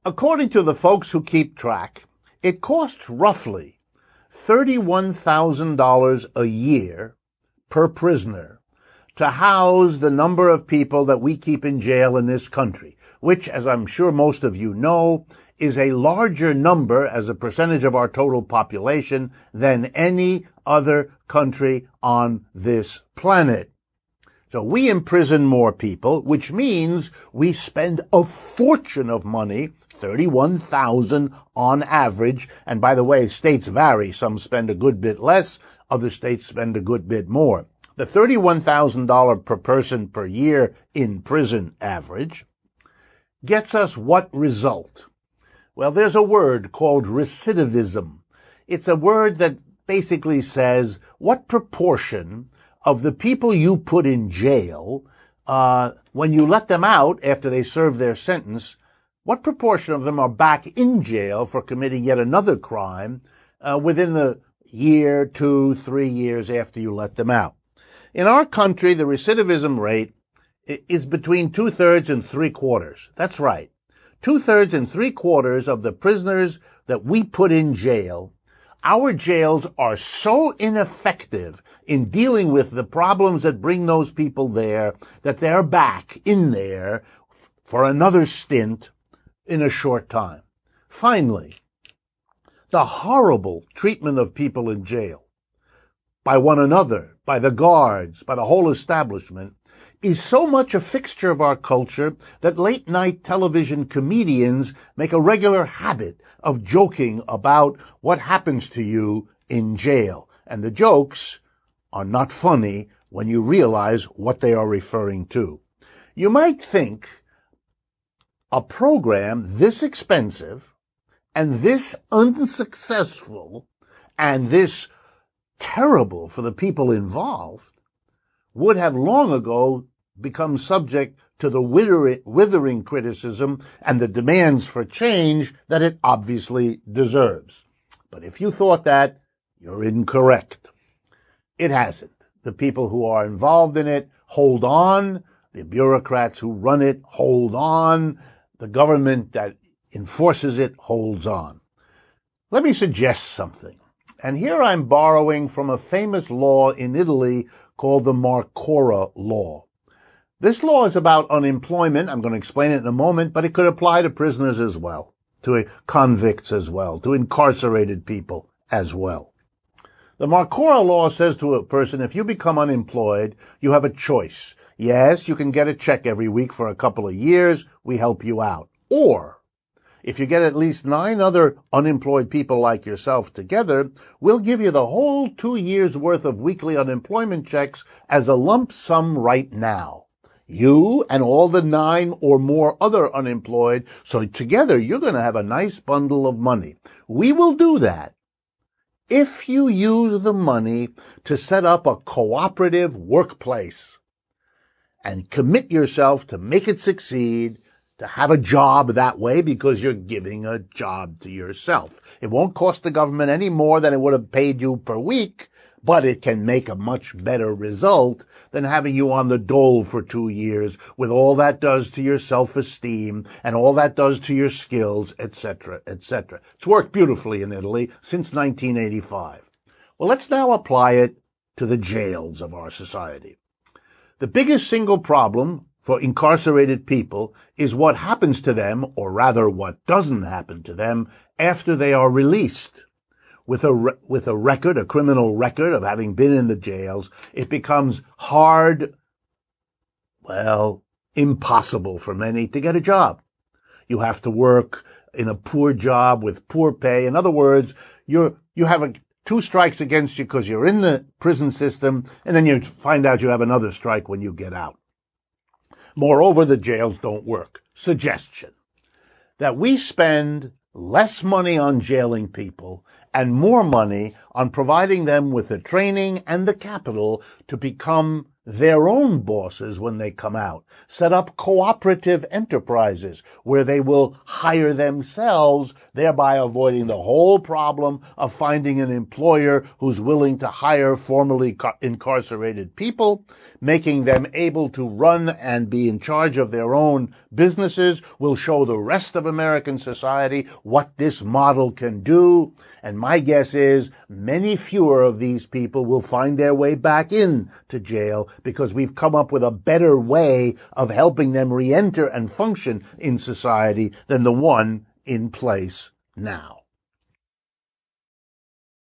According to the folks who keep track, it costs roughly $31,000 a year per prisoner to house the number of people that we keep in jail in this country, which, as I'm sure most of you know, is a larger number as a percentage of our total population than any other country on this planet. So we imprison more people, which means we spend a fortune of money, $31,000 on average. And by the way, states vary. Some spend a good bit less, other states spend a good bit more. The $31,000 per person per year in prison average gets us what result? Well, there's a word called recidivism. It's a word that basically says what proportion of the people you put in jail, when you let them out after they serve their sentence, what proportion of them are back in jail for committing yet another crime within the year, 2, 3 years after you let them out? In our country, the recidivism rate is between 2/3 and 3/4. That's right. 2/3 and 3/4 of the prisoners that we put in jail, our jails are so ineffective in dealing with the problems that bring those people there that they're back in there for another stint in a short time. Finally, the horrible treatment of people in jail by one another, by the guards, by the whole establishment, is so much a fixture of our culture that late-night television comedians make a regular habit of joking about what happens to you in jail. And the jokes are not funny when you realize what they are referring to. You might think a program this expensive and this unsuccessful and this terrible for the people involved would have long ago become subject to the withering criticism and the demands for change that it obviously deserves. But if you thought that, you're incorrect. It hasn't. The people who are involved in it hold on. The bureaucrats who run it hold on. The government that enforces it holds on. Let me suggest something. And here I'm borrowing from a famous law in Italy called the Marcora Law. This law is about unemployment. I'm going to explain it in a moment, but it could apply to prisoners as well, to convicts as well, to incarcerated people as well. The Marcora Law says to a person, if you become unemployed, you have a choice. Yes, you can get a check every week for a couple of years. We help you out. Or, if you get at least 9 other unemployed people like yourself together, we'll give you the whole 2 years' worth of weekly unemployment checks as a lump sum right now. You and all the 9 or more other unemployed, so together you're going to have a nice bundle of money. We will do that if you use the money to set up a cooperative workplace and commit yourself to make it succeed, to have a job that way, because you're giving a job to yourself. It won't cost the government any more than it would have paid you per week, but it can make a much better result than having you on the dole for 2 years with all that does to your self-esteem and all that does to your skills, etc., etc. It's worked beautifully in Italy since 1985. Well, let's now apply it to the jails of our society. The biggest single problem for incarcerated people is what happens to them, or rather what doesn't happen to them, after they are released. With a record, a criminal record of having been in the jails, it becomes hard, impossible for many to get a job. You have to work in a poor job with poor pay. In other words, you have 2 strikes against you because you're in the prison system, and then you find out you have another strike when you get out. Moreover, the jails don't work. Suggestion: that we spend less money on jailing people and more money on providing them with the training and the capital to become their own bosses when they come out. Set up cooperative enterprises where they will hire themselves, thereby avoiding the whole problem of finding an employer who's willing to hire formerly incarcerated people. Making them able to run and be in charge of their own businesses will show the rest of American society what this model can do. And my guess is many fewer of these people will find their way back into jail because we've come up with a better way of helping them re-enter and function in society than the one in place now.